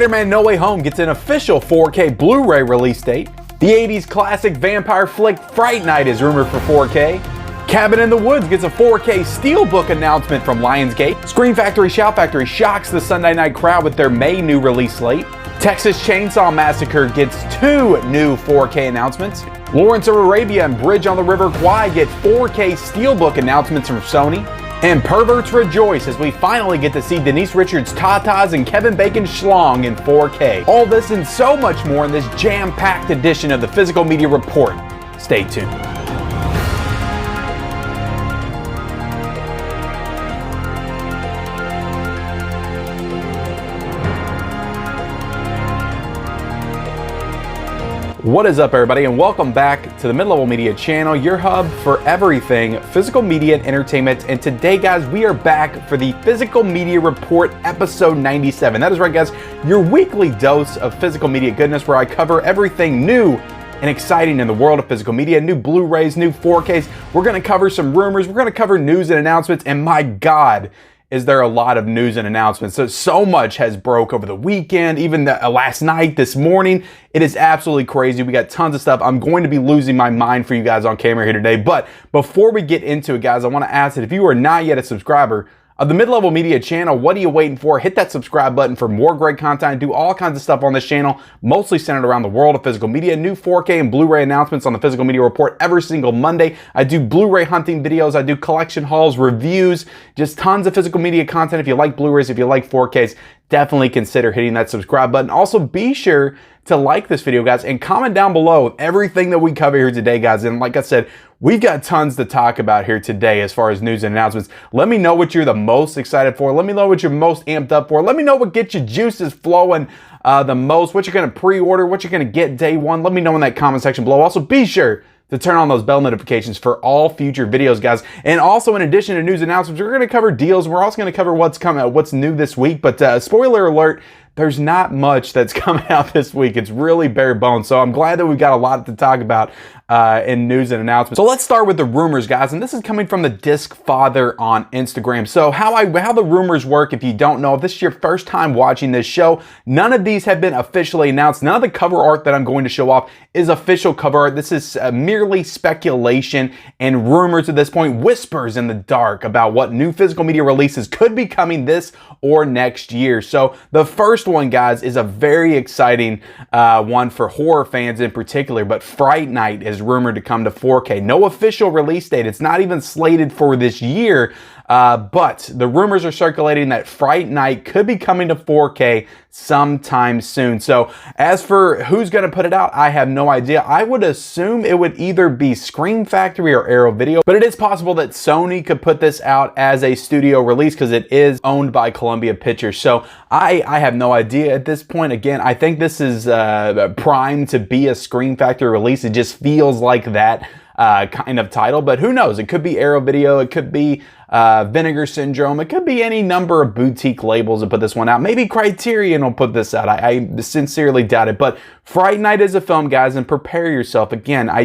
SpiderMan No Way Home gets an official 4K Blu-ray release date. The 80s classic vampire flick Fright Night is rumored for 4K. Cabin in the Woods gets a 4K Steelbook announcement from Lionsgate. Scream Factory Shout Factory shocks the Sunday night crowd with their May new release slate. Texas Chainsaw Massacre gets 2 new 4K announcements. Lawrence of Arabia and Bridge on the River Kwai get 4K Steelbook announcements from Sony. And perverts rejoice as we finally get to see Denise Richards' Tatas and Kevin Bacon's Schlong in 4K. All this and so much more in this jam-packed edition of the Physical Media Report. Stay tuned. What is up, everybody, and welcome back to the Mid-Level Media channel, your hub for everything physical media and entertainment. And today, guys, we are back for the Physical Media Report episode 97. That is right, guys, your weekly dose of physical media goodness where I cover everything new and exciting in the world of physical media, new Blu-rays, new 4Ks. We're going to cover some rumors. We're going to cover news and announcements. And my God, is there a lot of news and announcements. So much has broke over the weekend, even last night, this morning. It is absolutely crazy. We got tons of stuff. I'm going to be losing my mind for you guys on camera here today. But before we get into it, guys, I want to ask that if you are not yet a subscriber of the Mid-Level Media channel, what are you waiting for? Hit that subscribe button for more great content. I do all kinds of stuff on this channel, mostly centered around the world of physical media. New 4K and Blu-ray announcements on the Physical Media Report every single Monday. I do Blu-ray hunting videos. I do collection hauls, reviews, just tons of physical media content. If you like Blu-rays, if you like 4Ks, definitely consider hitting that subscribe button. Also, be sure to like this video, guys, and comment down below everything that we cover here today, guys. And like I said, we've got tons to talk about here today as far as news and announcements. Let me know what you're the most excited for. Let me know what you're most amped up for. Let me know what gets your juices flowing the most, what you're going to pre-order, what you're going to get day one. Let me know in that comment section below. Also, be sure to turn on those bell notifications for all future videos, guys. And also, in addition to news announcements, we're going to cover deals. We're also going to cover what's new this week. But spoiler alert, there's not much that's coming out this week. It's really bare bones. So I'm glad that we've got a lot to talk about in news and announcements. So let's start with the rumors, guys. And this is coming from the Disc Father on Instagram. So how the rumors work, if you don't know, if this is your first time watching this show, none of these have been officially announced. None of the cover art that I'm going to show off is official cover art. This is merely speculation and rumors at this point, whispers in the dark about what new physical media releases could be coming this or next year. So the first one, guys, is a very exciting one for horror fans in particular, but Fright Night is rumored to come to 4K. No official release date. It's not even slated for this year, but the rumors are circulating that Fright Night could be coming to 4K sometime soon. So as for who's going to put it out, I have no idea. I would assume it would either be Scream Factory or Arrow Video, but it is possible that Sony could put this out as a studio release because it is owned by Columbia Pictures. So I have no idea at this point. Again, I think this is primed to be a Scream Factory release. It just feels like that kind of title, but who knows? It could be Arrow Video, it could be Vinegar Syndrome, it could be any number of boutique labels that put this one out. Maybe Criterion will put this out. I sincerely doubt it, but Fright Night is a film, guys, and prepare yourself. Again, I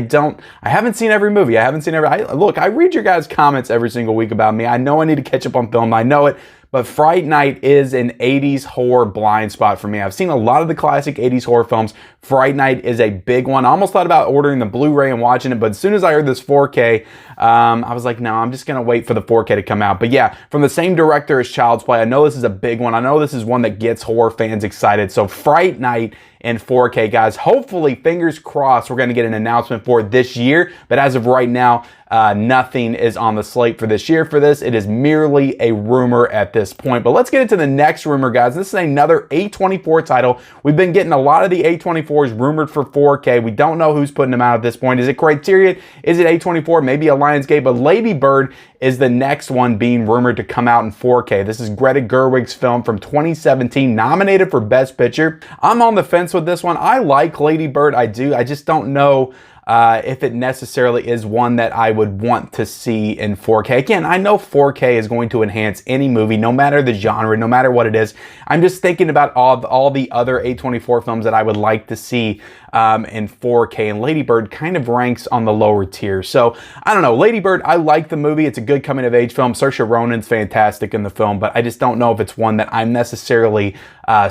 haven't seen every movie. I haven't seen look, I read your guys' comments every single week about me. I know I need to catch up on film. I know it. But Fright Night is an 80s horror blind spot for me. I've seen a lot of the classic 80s horror films. Fright Night is a big one. I almost thought about ordering the Blu-ray and watching it, but as soon as I heard this 4K, I was like, no, I'm just going to wait for the 4K to come out. But yeah, from the same director as Child's Play, I know this is a big one. I know this is one that gets horror fans excited. So Fright Night in 4K, guys. Hopefully, fingers crossed, we're going to get an announcement for it this year. But as of right now, nothing is on the slate for this year for this. It is merely a rumor at this point. But let's get into the next rumor, guys. This is another A24 title. We've been getting a lot of the A24s rumored for 4K. We don't know who's putting them out at this point. Is it Criterion? Is it A24? Maybe a Lionsgate? But Lady Bird is the next one being rumored to come out in 4K. This is Greta Gerwig's film from 2017, nominated for Best Picture. I'm on the fence with this one. I like Lady Bird. I do. I just don't know if it necessarily is one that I would want to see in 4K. Again, I know 4K is going to enhance any movie, no matter the genre, no matter what it is. I'm just thinking about all the other A24 films that I would like to see in 4K, and Lady Bird kind of ranks on the lower tier. So, I don't know. Lady Bird, I like the movie. It's a good coming-of-age film. Saoirse Ronan's fantastic in the film, but I just don't know if it's one that I'm necessarily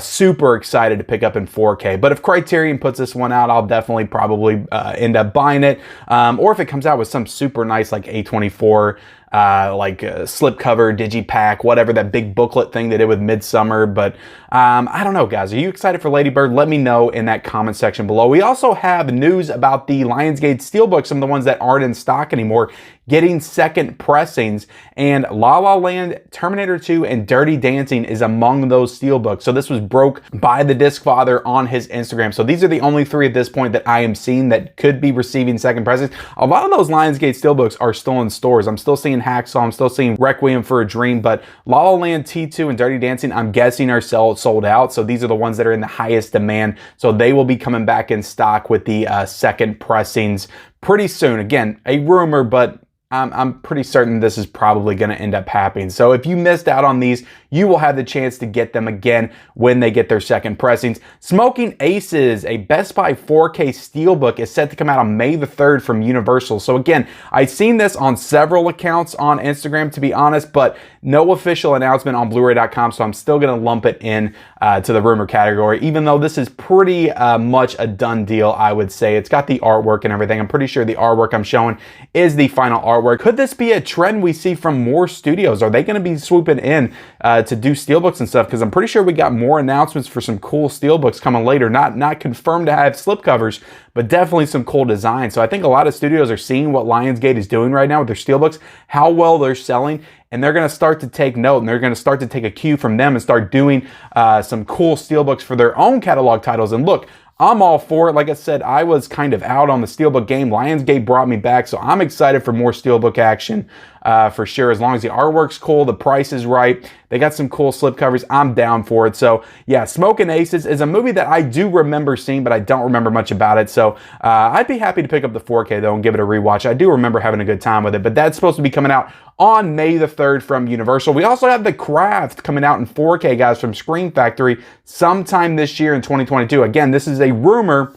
super excited to pick up in 4K. But if Criterion puts this one out, I'll definitely probably end up buying it. Or if it comes out with some super nice like A24 slipcover, digipack, whatever, that big booklet thing they did with Midsummer. But I don't know, guys. Are you excited for Lady Bird? Let me know in that comment section below. We also have news about the Lionsgate Steelbook, some of the ones that aren't in stock anymore, getting second pressings, and La La Land, Terminator 2, and Dirty Dancing is among those Steelbooks. So this was broke by the disc father on his Instagram. So these are the only three at this point that I am seeing that could be receiving second pressings. A lot of those Lionsgate Steelbooks are still in stores. I'm still seeing Hacksaw, I'm still seeing Requiem for a Dream, but La La Land, T2, and Dirty Dancing, I'm guessing are sold out. So these are the ones that are in the highest demand. So they will be coming back in stock with the second pressings pretty soon. Again, a rumor, but I'm pretty certain this is probably going to end up happening. So if you missed out on these, you will have the chance to get them again when they get their second pressings. Smoking Aces, a Best Buy 4K Steelbook, is set to come out on May the 3rd from Universal. So again, I've seen this on several accounts on Instagram, to be honest, but no official announcement on Bluray.com, so I'm still going to lump it in to the rumor category, even though this is pretty much a done deal, I would say. It's got the artwork and everything. I'm pretty sure the artwork I'm showing is the final artwork. Could this be a trend we see from more studios? Are they going to be swooping in to do Steelbooks and stuff? Because I'm pretty sure we got more announcements for some cool Steelbooks coming later. Not confirmed to have slipcovers, but definitely some cool designs. So I think a lot of studios are seeing what Lionsgate is doing right now with their Steelbooks, how well they're selling, and they're going to start to take note, and they're going to start to take a cue from them and start doing some cool Steelbooks for their own catalog titles. And look, I'm all for it. Like I said, I was kind of out on the Steelbook game. Lionsgate brought me back, so I'm excited for more Steelbook action for sure. As long as the artwork's cool, the price is right, they got some cool slipcovers, I'm down for it. So yeah, Smoking Aces is a movie that I do remember seeing, but I don't remember much about it. So I'd be happy to pick up the 4K though and give it a rewatch. I do remember having a good time with it, but that's supposed to be coming out on May the 3rd from Universal. We also have The Craft coming out in 4K, guys, from Scream Factory sometime this year in 2022. Again, this is a rumor.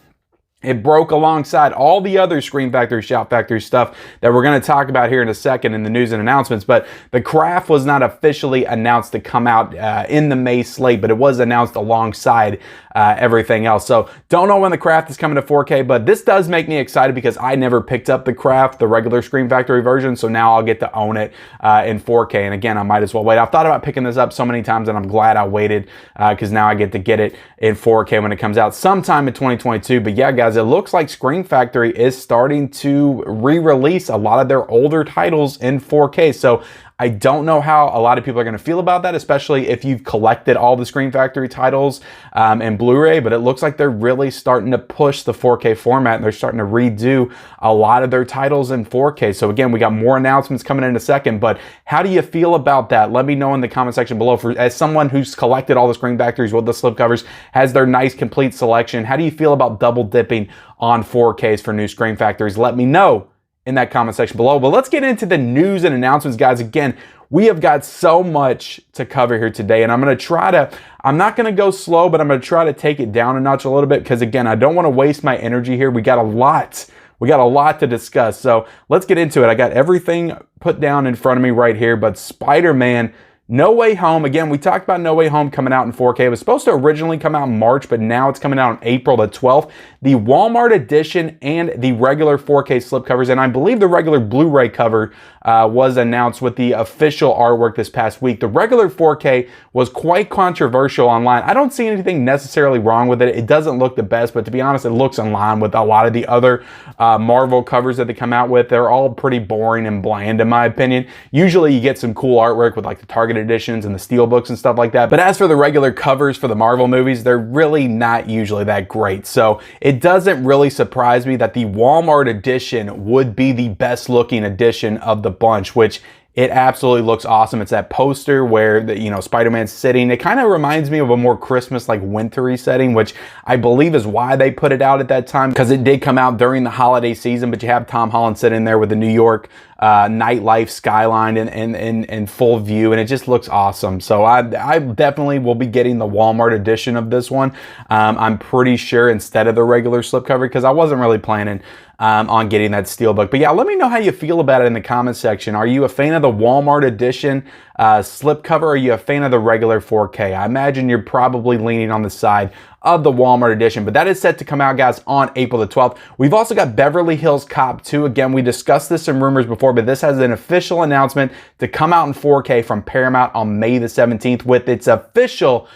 It broke alongside all the other Scream Factory, Shout Factory stuff that we're going to talk about here in a second in the news and announcements. But The Craft was not officially announced to come out in the May slate, but it was announced alongside everything else. So don't know when The Craft is coming to 4K, but this does make me excited because I never picked up The Craft, the regular Scream Factory version. So now I'll get to own it in 4K. And again, I might as well wait. I've thought about picking this up so many times, and I'm glad I waited because now I get to get it in 4K when it comes out sometime in 2022. But yeah, guys, it looks like Scream Factory is starting to re-release a lot of their older titles in 4K. So I don't know how a lot of people are going to feel about that, especially if you've collected all the Scream Factory titles in Blu-ray, but it looks like they're really starting to push the 4K format, and they're starting to redo a lot of their titles in 4K. So again, we got more announcements coming in a second, but how do you feel about that? Let me know in the comment section below. As someone who's collected all the Scream Factories with the slipcovers, has their nice complete selection, how do you feel about double dipping on 4Ks for new Scream Factories? Let me know in that comment section below. But let's get into the news and announcements, guys. Again, we have got so much to cover here today, and I'm not going to go slow, but I'm going to try to take it down a notch a little bit because, again, I don't want to waste my energy here. We got a lot to discuss, so let's get into it. I got everything put down in front of me right here, but SpiderMan No Way Home. Again, we talked about No Way Home coming out in 4K. It was supposed to originally come out in March, but now it's coming out on April the 12th. The Walmart edition and the regular 4K slipcovers, and I believe the regular Blu-ray cover was announced with the official artwork this past week. The regular 4K was quite controversial online. I don't see anything necessarily wrong with it. It doesn't look the best, but to be honest, it looks in line with a lot of the other Marvel covers that they come out with. They're all pretty boring and bland, in my opinion. Usually you get some cool artwork with like the Target editions and the Steelbooks and stuff like that. But as for the regular covers for the Marvel movies, they're really not usually that great. So it doesn't really surprise me that the Walmart edition would be the best looking edition of the bunch, which it absolutely looks awesome. It's that poster where Spider-Man's sitting. It kind of reminds me of a more Christmas, like wintry setting, which I believe is why they put it out at that time, because it did come out during the holiday season. But you have Tom Holland sitting there with the New York nightlife skyline in full view, and it just looks awesome. So I definitely will be getting the Walmart edition of this one. I'm pretty sure, instead of the regular slipcover, because I wasn't really planning on getting that Steelbook. But yeah, let me know how you feel about it in the comment section. Are you a fan of the Walmart edition slipcover, or are you a fan of the regular 4K? I imagine you're probably leaning on the side of the Walmart edition, but that is set to come out, guys, on April the 12th. We've also got Beverly Hills Cop 2. Again, we discussed this in rumors before, but this has an official announcement to come out in 4K from Paramount on May the 17th with its official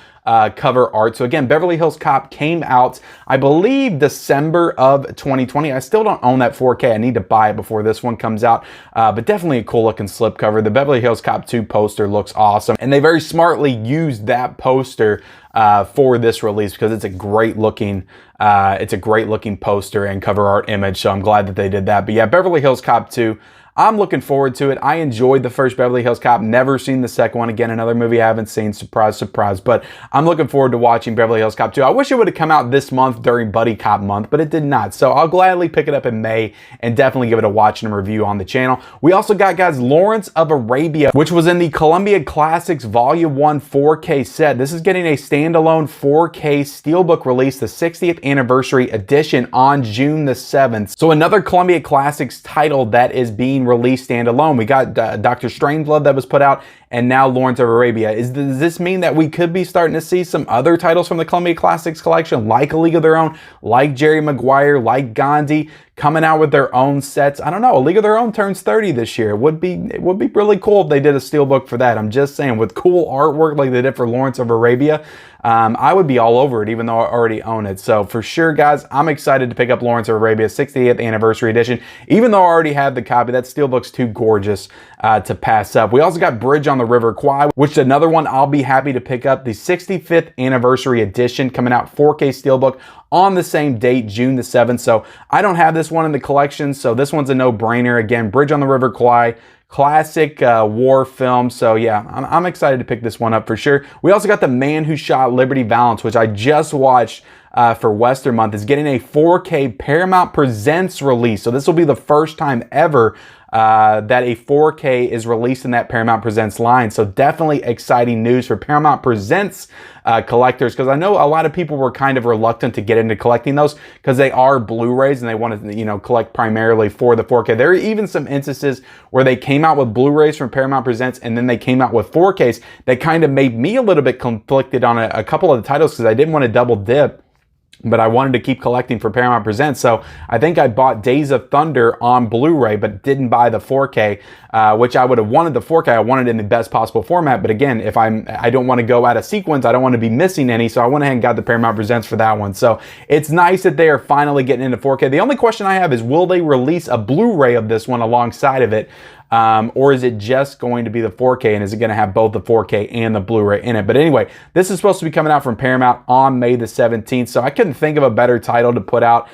cover art. So again, Beverly Hills Cop came out, I believe, December of 2020. I still don't own that 4K. I need to buy it before this one comes out, but definitely a cool looking slipcover. The Beverly Hills Cop 2 poster looks awesome, and they very smartly used that poster for this release because it's a great looking poster and cover art image. So I'm glad that they did that. But yeah, Beverly Hills Cop 2. I'm looking forward to it. I enjoyed the first Beverly Hills Cop. Never seen the second one. Again, another movie I haven't seen. Surprise, surprise. But I'm looking forward to watching Beverly Hills Cop 2. I wish it would have come out this month during Buddy Cop month, but it did not. So I'll gladly pick it up in May and definitely give it a watch and a review on the channel. We also got, guys, Lawrence of Arabia, which was in the Columbia Classics Volume 1 4K set. This is getting a standalone 4K Steelbook release, the 60th anniversary edition, on June the 7th. So another Columbia Classics title that is being released standalone. We got Dr. Strangelove that was put out, and now Lawrence of Arabia. Does this mean that we could be starting to see some other titles from the Columbia Classics collection, like A League of Their Own, like Jerry Maguire, like Gandhi, coming out with their own sets? I don't know. A League of Their Own turns 30 this year. It would be really cool if they did a Steelbook for that. I'm just saying, with cool artwork like they did for Lawrence of Arabia, I would be all over it, even though I already own it. So for sure, guys, I'm excited to pick up Lawrence of Arabia 60th anniversary edition, even though I already have the copy. That Steelbook's too gorgeous to pass up. We also got Bridge on the River Kwai, which is another one I'll be happy to pick up. The 65th anniversary edition coming out 4K Steelbook on the same date, June the 7th. So I don't have this one in the collection, so this one's a no-brainer. Again, Bridge on the River Kwai, classic war film. So yeah, I'm excited to pick this one up for sure. We also got The Man Who Shot Liberty Valance, which I just watched for Western Month, is getting a 4K Paramount Presents release. So this will be the first time ever that a 4K is released in that Paramount Presents line. So definitely exciting news for Paramount Presents collectors, because I know a lot of people were kind of reluctant to get into collecting those because they are Blu-rays and they want to, you know, collect primarily for the 4K. There are even some instances where they came out with Blu-rays from Paramount Presents and then they came out with 4Ks that kind of made me a little bit conflicted on a couple of the titles because I didn't want to double dip, but I wanted to keep collecting for Paramount Presents. So I think I bought Days of Thunder on Blu-ray, but didn't buy the 4K, which I would have wanted the 4K. I wanted it in the best possible format. But again, if I don't want to go out of sequence, I don't want to be missing any. So I went ahead and got the Paramount Presents for that one. So it's nice that they are finally getting into 4K. The only question I have is, will they release a Blu-ray of this one alongside of it? Or is it just going to be the 4K, and is it going to have both the 4K and the Blu-ray in it? But anyway, this is supposed to be coming out from Paramount on May the 17th, so I couldn't think of a better title to put out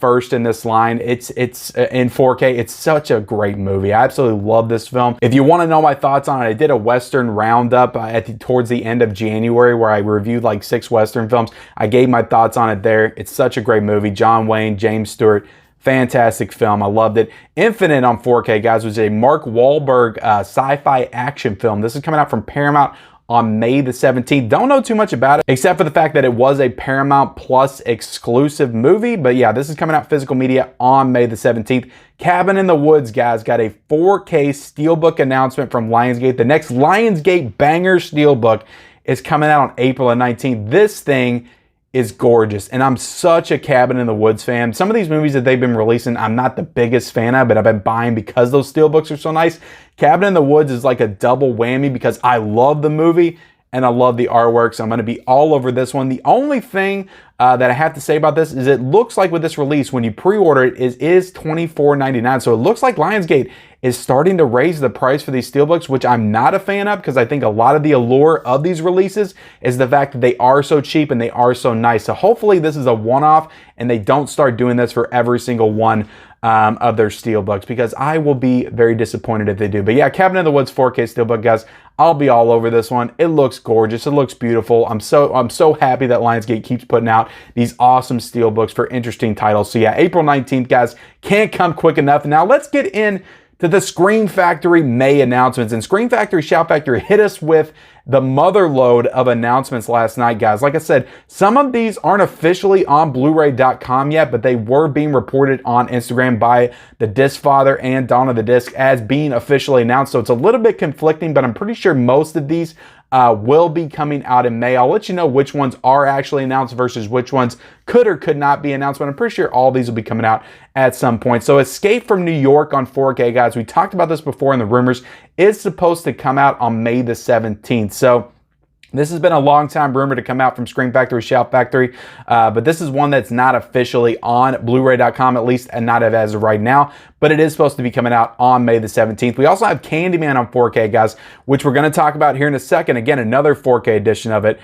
first in this line. It's in 4K. It's such a great movie. I absolutely love this film. If you want to know my thoughts on it, I did a Western roundup towards the end of January where I reviewed like 6 Western films. I gave my thoughts on it there. It's such a great movie. John Wayne, James Stewart. Fantastic film. I loved it. Infinite on 4K, guys, was a Mark Wahlberg sci-fi action film. This is coming out from Paramount on May the 17th. Don't know too much about it, except for the fact that it was a Paramount Plus exclusive movie. But yeah, this is coming out physical media on May the 17th. Cabin in the Woods, guys, got a 4K Steelbook announcement from Lionsgate. The next Lionsgate banger Steelbook is coming out on April the 19th. This thing is gorgeous, and I'm such a Cabin in the Woods fan. Some of these movies that they've been releasing, I'm not the biggest fan of, but I've been buying because those Steelbooks are so nice. Cabin in the Woods is like a double whammy because I love the movie and I love the artwork, so I'm going to be all over this one. The only thing that I have to say about this is it looks like with this release, when you pre-order it, it is $24.99. So it looks like Lionsgate is starting to raise the price for these Steelbooks, which I'm not a fan of because I think a lot of the allure of these releases is the fact that they are so cheap and they are so nice. So hopefully this is a one-off and they don't start doing this for every single one of their Steelbooks, because I will be very disappointed if they do. But yeah, Cabin in the Woods 4K Steelbook, guys, I'll be all over this one. It looks gorgeous. It looks beautiful. I'm so happy that Lionsgate keeps putting out these awesome Steelbooks for interesting titles. So yeah, April 19th, guys, can't come quick enough. Now let's get in to the Scream Factory May announcements. And Scream Factory, Shout Factory hit us with the mother load of announcements last night, guys. Like I said, some of these aren't officially on Bluray.com yet, but they were being reported on Instagram by the Disc Father and Dawn of the Disc as being officially announced. So it's a little bit conflicting, but I'm pretty sure most of these will be coming out in May. I'll let you know which ones are actually announced versus which ones could or could not be announced, but I'm pretty sure all these will be coming out at some point. So Escape from New York on 4K, guys, we talked about this before in the rumors, is supposed to come out on May the 17th. So this has been a long time rumor to come out from Scream Factory, Shout Factory, but this is one that's not officially on Bluray.com, at least, and not as of right now, but it is supposed to be coming out on May the 17th. We also have Candyman on 4K, guys, which we're going to talk about here in a second. Again, another 4K edition of it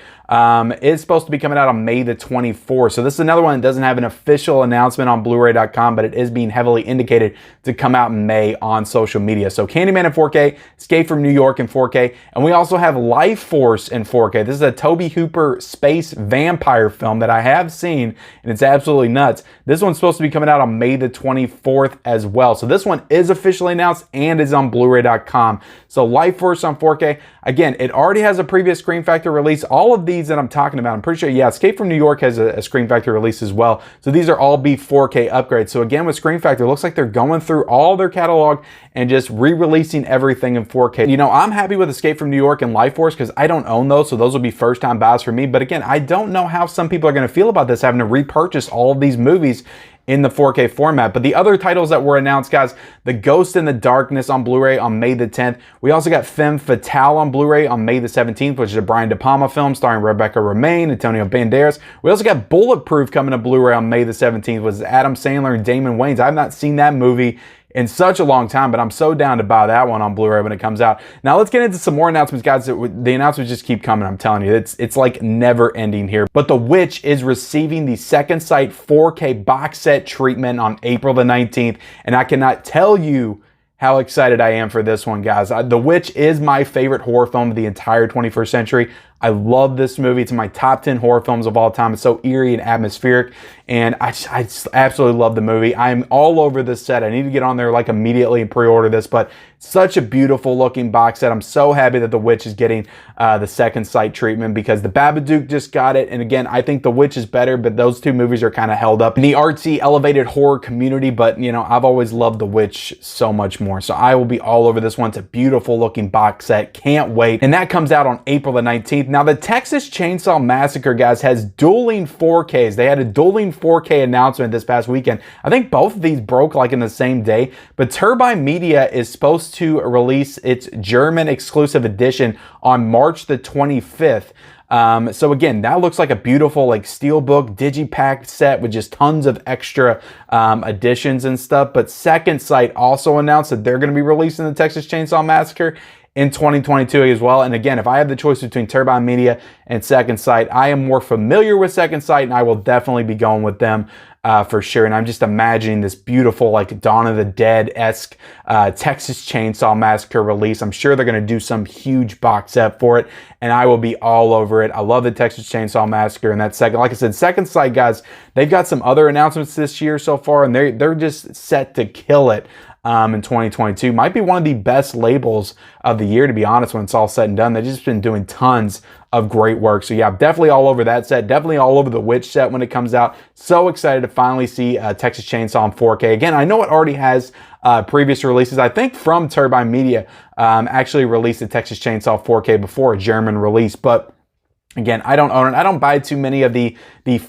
is supposed to be coming out on May the 24th. So this is another one that doesn't have an official announcement on Bluray.com, but it is being heavily indicated to come out in May on social media. So Candyman in 4K, Escape from New York in 4K, and we also have Life Force in 4K. This is a Tobe Hooper space vampire film that I have seen, and it's absolutely nuts. This one's supposed to be coming out on May the 24th as well. So this one is officially announced and is on Bluray.com. So Life Force on 4K. Again, it already has a previous Scream Factory release. All of these that I'm talking about, I'm pretty sure, yeah, Escape from New York has a Scream Factory release as well. So these are all be 4K upgrades. So again, with Scream Factory, it looks like they're going through all their catalog and just re-releasing everything in 4K. You know, I'm happy with Escape from New York and Life Force because I don't own those, so those will be first-time buys for me. But again, I don't know how some people are going to feel about this, having to repurchase all of these movies in the 4K format. But the other titles that were announced, guys, The Ghost in the Darkness on Blu-ray on May the 10th. We also got Femme Fatale on Blu-ray on May the 17th, which is a Brian De Palma film starring Rebecca Romijn, Antonio Banderas. We also got Bulletproof coming to Blu-ray on May the 17th, which is Adam Sandler and Damon Wayans. I've not seen that movie in such a long time, but I'm so down to buy that one on Blu-ray when it comes out. Now let's get into some more announcements, guys. The announcements just keep coming, I'm telling you. It's like never ending here. But The Witch is receiving the Second Sight 4K box set treatment on April the 19th, and I cannot tell you how excited I am for this one, guys. The Witch is my favorite horror film of the entire 21st century. I love this movie. It's in my top 10 horror films of all time. It's so eerie and atmospheric, and I just absolutely love the movie. I'm all over this set. I need to get on there like immediately and pre-order this, but such a beautiful looking box set. I'm so happy that The Witch is getting the Second Sight treatment because The Babadook just got it, and again, I think The Witch is better, but those two movies are kind of held up in the artsy, elevated horror community, but you know, I've always loved The Witch so much more, so I will be all over this one. It's a beautiful looking box set. Can't wait, and that comes out on April the 19th. Now, the Texas Chainsaw Massacre, guys, has dueling 4Ks. They had a dueling 4K announcement this past weekend. I think both of these broke like in the same day, but Turbine Media is supposed to release its German exclusive edition on March the 25th. So again, that looks like a beautiful like Steelbook digipack set with just tons of extra additions and stuff. But Second Sight also announced that they're going to be releasing the Texas Chainsaw Massacre in 2022 as well. And again, if I have the choice between Turbine Media and Second Sight, I am more familiar with Second Sight, and I will definitely be going with them for sure. And I'm just imagining this beautiful like Dawn of the Dead-esque Texas Chainsaw Massacre release. I'm sure they're going to do some huge box set for it, and I will be all over it. I love the Texas Chainsaw Massacre, and that second, like I said, Second Sight, guys, they've got some other announcements this year so far, and they're just set to kill it. In 2022. Might be one of the best labels of the year, to be honest, when it's all said and done. They've just been doing tons of great work. So yeah, definitely all over that set. Definitely all over the Witch set when it comes out. So excited to finally see Texas Chainsaw in 4K. Again, I know it already has previous releases. I think from Turbine Media actually released the Texas Chainsaw 4K before, a German release, but again, I don't own it. I don't buy too many of the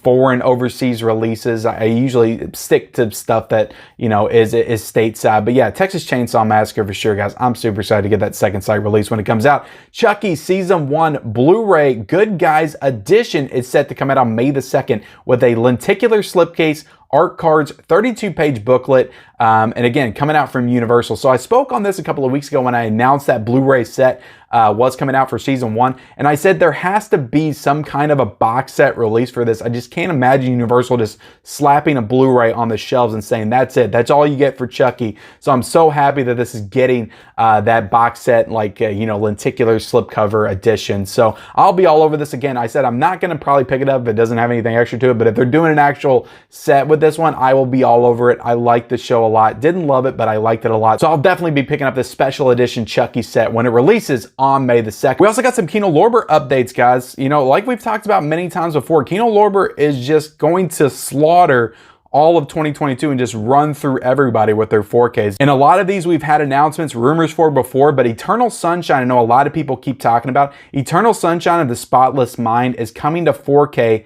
foreign overseas releases. I usually stick to stuff that, you know, is stateside. But yeah, Texas Chainsaw Massacre for sure, guys. I'm super excited to get that Second Sight release when it comes out. Chucky Season 1 Blu-ray Good Guys Edition is set to come out on May the 2nd with a lenticular slipcase, art cards, 32-page booklet, and again, coming out from Universal. So I spoke on this a couple of weeks ago when I announced that Blu-ray set was coming out for Season 1, and I said there has to be some kind of a box set release for this. I just can't imagine Universal just slapping a Blu-ray on the shelves and saying, that's it, that's all you get for Chucky. So I'm so happy that this is getting that box set, like, you know, lenticular slipcover edition. So I'll be all over this again. I said I'm not going to probably pick it up if it doesn't have anything extra to it, but if they're doing an actual set with with this one, I will be all over it. I like the show a lot. Didn't love it, but I liked it a lot. So I'll definitely be picking up this special edition Chucky set when it releases on May the 2nd. We also got some Kino Lorber updates, guys. You know, like we've talked about many times before, Kino Lorber is just going to slaughter all of 2022 and just run through everybody with their 4Ks. And a lot of these we've had announcements, rumors for before, but Eternal Sunshine, I know a lot of people keep talking about. Eternal Sunshine of the Spotless Mind is coming to 4K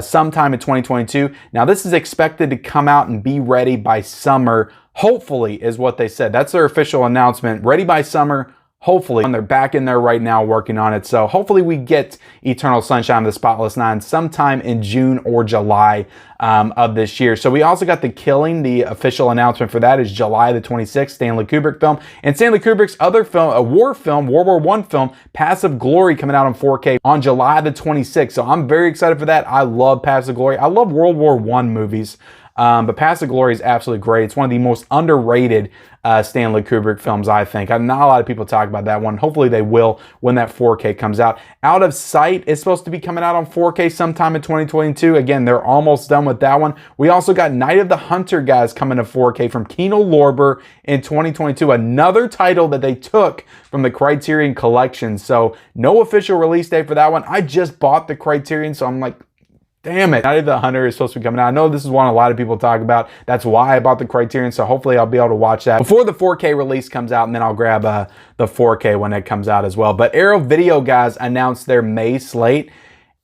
sometime in 2022. Now, this is expected to come out and be ready by summer, hopefully, is what they said. That's their official announcement. Ready by summer, hopefully. And they're back in there right now working on it. So hopefully we get Eternal Sunshine of the Spotless Mind sometime in June or July of this year. So we also got The Killing. The official announcement for that is July the 26th, Stanley Kubrick film. And Stanley Kubrick's other film, a war film, World War I film, Passive Glory, coming out on 4K on July the 26th. So I'm very excited for that. I love Passive Glory. I love World War I movies. But Passive Glory is absolutely great. It's one of the most underrated Stanley Kubrick films, I think. Not a lot of people talk about that one. Hopefully they will when that 4K comes out. Out of Sight is supposed to be coming out on 4K sometime in 2022. Again, they're almost done with that one. We also got Night of the Hunter, guys, coming to 4K from Kino Lorber in 2022. Another title that they took from the Criterion Collection. So no official release date for that one. I just bought the Criterion, so I'm like, damn it. Night of the Hunter is supposed to be coming out. I know this is one a lot of people talk about. That's why I bought the Criterion, so hopefully I'll be able to watch that before the 4K release comes out, and then I'll grab the 4K when it comes out as well. But Arrow Video, guys, announced their May slate,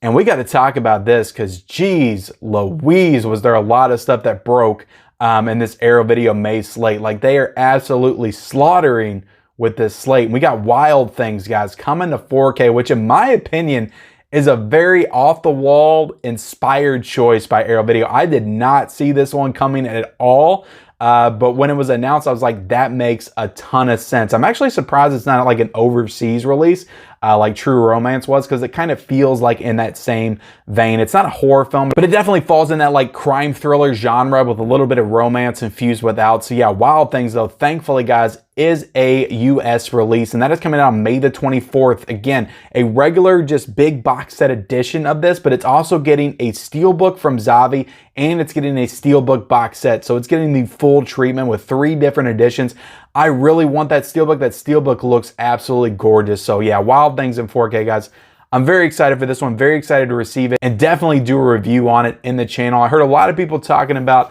and we got to talk about this because, geez Louise, was there a lot of stuff that broke in this Arrow Video May slate. Like, they are absolutely slaughtering with this slate. And we got Wild Things, guys, coming to 4K, which in my opinion is a very off-the-wall inspired choice by Arrow Video. I did not see this one coming at all, but when it was announced, I was like, that makes a ton of sense. I'm actually surprised it's not like an overseas release like True Romance was, because it kind of feels like in that same vein. It's not a horror film, but it definitely falls in that like crime thriller genre with a little bit of romance infused without. So yeah, Wild Things, though, thankfully, guys, is a US release, and that is coming out on May the 24th. Again, a regular just big box set edition of this, but it's also getting a Steelbook from Zavi, and it's getting a Steelbook box set. So it's getting the full treatment with 3 different editions. I really want that Steelbook. That Steelbook looks absolutely gorgeous. So yeah, Wild Things in 4K, guys. I'm very excited for this one, very excited to receive it, and definitely do a review on it in the channel. I heard a lot of people talking about,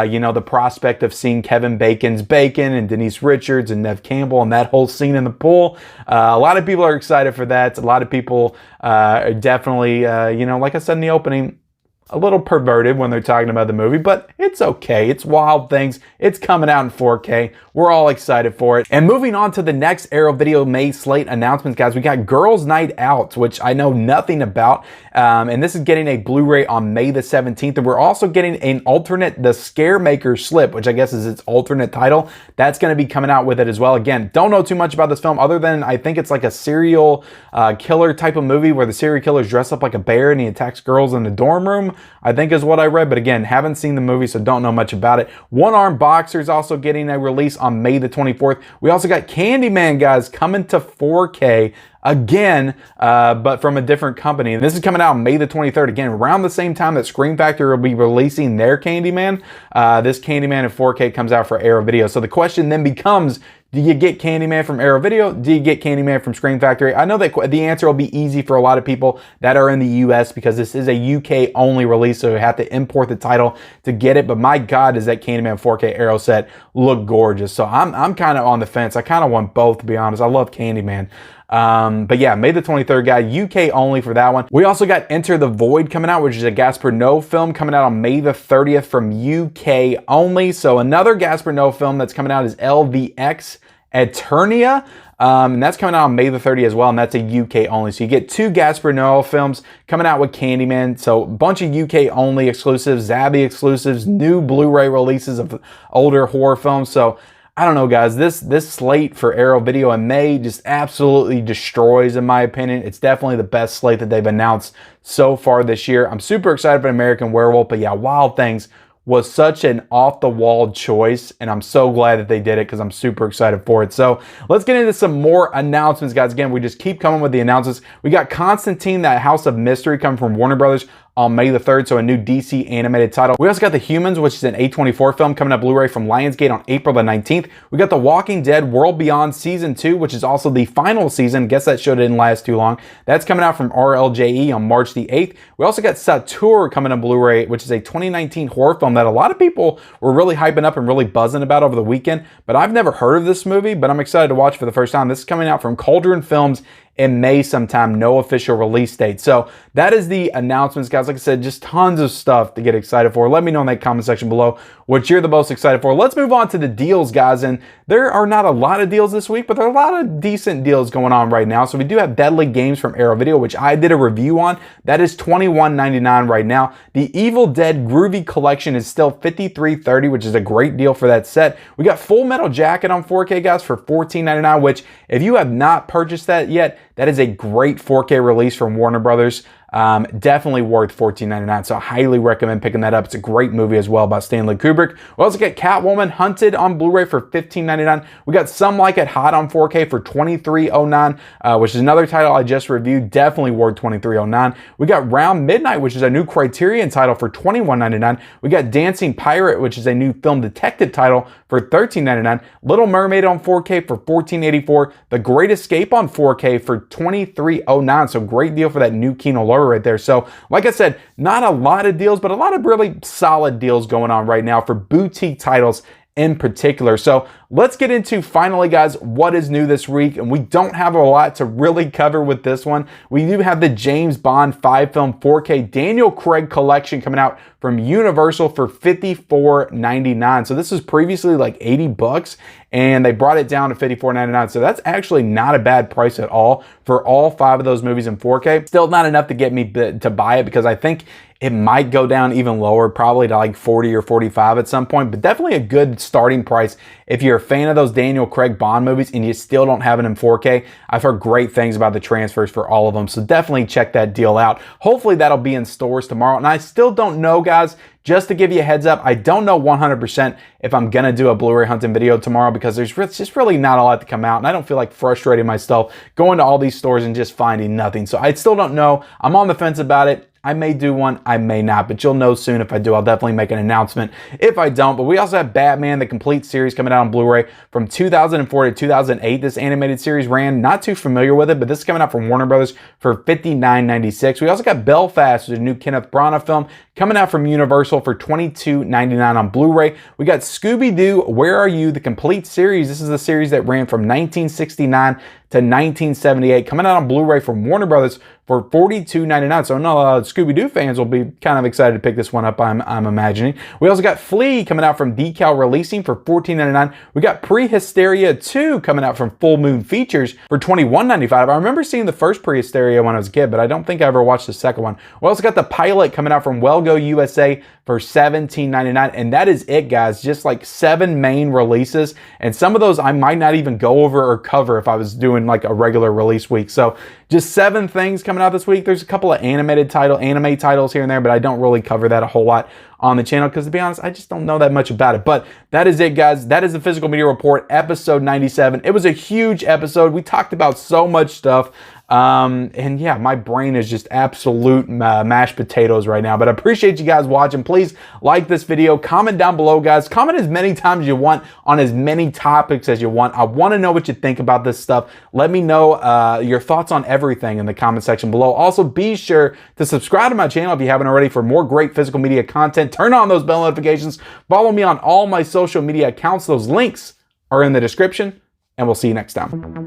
you know, the prospect of seeing Kevin Bacon's Bacon and Denise Richards and Nev Campbell and that whole scene in the pool. A lot of people are excited for that. A lot of people are definitely, you know, like I said in the opening, a little perverted when they're talking about the movie, but it's okay. It's Wild Things. It's coming out in 4K. We're all excited for it. And moving on to the next Arrow Video May slate announcements, guys, we got Girls Night Out, which I know nothing about. And this is getting a Blu-ray on May the 17th. And we're also getting an alternate, The Scaremaker Slip, which I guess is its alternate title. That's going to be coming out with it as well. Again, don't know too much about this film other than I think it's like a serial killer type of movie where the serial killer is dressed up like a bear and he attacks girls in the dorm room, I think is what I read. But again, haven't seen the movie, so don't know much about it. One Armed Boxer is also getting a release on May the 24th. We also got Candyman, guys, coming to 4K again, but from a different company. And this is coming out on May the 23rd. Again, around the same time that Scream Factory will be releasing their Candyman. This Candyman in 4K comes out for Arrow Video. So the question then becomes, do you get Candyman from Arrow Video? Do you get Candyman from Scream Factory? I know that the answer will be easy for a lot of people that are in the US because this is a UK only release, so you have to import the title to get it. But my God, does that Candyman 4K Arrow set look gorgeous. So I'm kind of on the fence. I kind of want both, to be honest. I love Candyman. But yeah, May the 23rd, guy, UK only for that one. We also got Enter the Void coming out, which is a Gaspar Noé film coming out on May the 30th from UK only. So another Gaspar Noé film that's coming out is LVX Eternia. And that's coming out on May the 30th as well, and that's a UK only. So you get 2 Gaspar Noé films coming out with Candyman. So a bunch of UK only exclusives, Zabi exclusives, new Blu-ray releases of older horror films. So I don't know, guys, this slate for Arrow Video in May just absolutely destroys, in my opinion. It's definitely the best slate that they've announced so far this year. I'm super excited for American Werewolf, but yeah, Wild Things was such an off-the-wall choice, and I'm so glad that they did it because I'm super excited for it. So let's get into some more announcements, guys. Again, we just keep coming with the announcements. We got Constantine, that House of Mystery, coming from Warner Brothers on May the 3rd, so a new DC animated title. We also got The Humans, which is an A24 film coming up Blu-ray from Lionsgate on April the 19th. We got The Walking Dead World Beyond Season 2, which is also the final season. Guess that show didn't last too long. That's coming out from RLJE on March the 8th. We also got Satur coming on Blu-ray, which is a 2019 horror film that a lot of people were really hyping up and really buzzing about over the weekend, but I've never heard of this movie, but I'm excited to watch for the first time. This is coming out from Cauldron Films in May sometime, no official release date. So that is the announcements, guys. Like I said, just tons of stuff to get excited for. Let me know in that comment section below what you're the most excited for. Let's move on to the deals, guys. And there are not a lot of deals this week, but there are a lot of decent deals going on right now. So we do have Deadly Games from Arrow Video, which I did a review on. That is $21.99 right now. The Evil Dead Groovy Collection is still $53.30, which is a great deal for that set. We got Full Metal Jacket on 4K, guys, for $14.99, which if you have not purchased that yet, that is a great 4K release from Warner Brothers. Definitely worth $14.99, so I highly recommend picking that up. It's a great movie as well by Stanley Kubrick. We also get Catwoman Hunted on Blu-ray for $15.99. We got Some Like It Hot on 4K for $23.09, which is another title I just reviewed, definitely worth $23.09. We got Round Midnight, which is a new Criterion title for $21.99. We got Dancing Pirate, which is a new film detective title for $13.99. Little Mermaid on 4K for $14.84. The Great Escape on 4K for $23.09, so great deal for that new Kino Lorber right there. So like I said, not a lot of deals, but a lot of really solid deals going on right now for boutique titles in particular. So let's get into, finally, guys, what is new this week. And we don't have a lot to really cover with this one. We do have the James Bond 5-film 4K Daniel Craig collection coming out from Universal for $54.99. So this was previously like 80 bucks and they brought it down to $54.99. So that's actually not a bad price at all for all 5 of those movies in 4K. Still not enough to get me to buy it, because I think it might go down even lower, probably to like 40 or 45 at some point, but definitely a good starting price if you're a fan of those Daniel Craig Bond movies and you still don't have it in 4K. I've heard great things about the transfers for all of them, so definitely check that deal out. Hopefully that'll be in stores tomorrow, and I still don't know, guys, just to give you a heads up, I don't know 100% if I'm gonna do a Blu-ray hunting video tomorrow, because there's just really not a lot to come out, and I don't feel like frustrating myself going to all these stores and just finding nothing. So I still don't know. I'm on the fence about it. I may do one, I may not, but you'll know soon if I do. I'll definitely make an announcement if I don't. But we also have Batman, the complete series, coming out on Blu-ray from 2004 to 2008. This animated series ran. Not too familiar with it, but this is coming out from Warner Brothers for $59.96. We also got Belfast, which is a new Kenneth Branagh film, coming out from Universal for $22.99 on Blu-ray. We got Scooby-Doo, Where Are You? The complete series. This is the series that ran from 1969 to 1978, coming out on Blu-ray from Warner Brothers for $42.99. So I know Scooby-Doo fans will be kind of excited to pick this one up, I'm imagining. We also got Flea coming out from Decal releasing for $14.99. We got Pre-Hysteria 2 coming out from Full Moon Features for $21.95. I remember seeing the first Pre-Hysteria when I was a kid, but I don't think I ever watched the second one. We also got The Pilot coming out from Well Go USA for $17.99. And that is it, guys. Just like 7 main releases. And some of those I might not even go over or cover if I was doing like a regular release week. So just 7 things coming out this week. There's a couple of anime titles here and there, but I don't really cover that a whole lot on the channel, because to be honest, I just don't know that much about it. But that is it, guys. That is the Physical Media Report, episode 97. It was a huge episode. We talked about so much stuff. And yeah, my brain is just absolute mashed potatoes right now, but I appreciate you guys watching. Please like this video, comment down below, guys. Comment as many times as you want on as many topics as you want. I want to know what you think about this stuff. Let me know your thoughts on everything in the comment section below. Also, be sure to subscribe to my channel if you haven't already for more great physical media content. Turn on those bell notifications. Follow me on all my social media accounts. Those links are in the description, and we'll see you next time.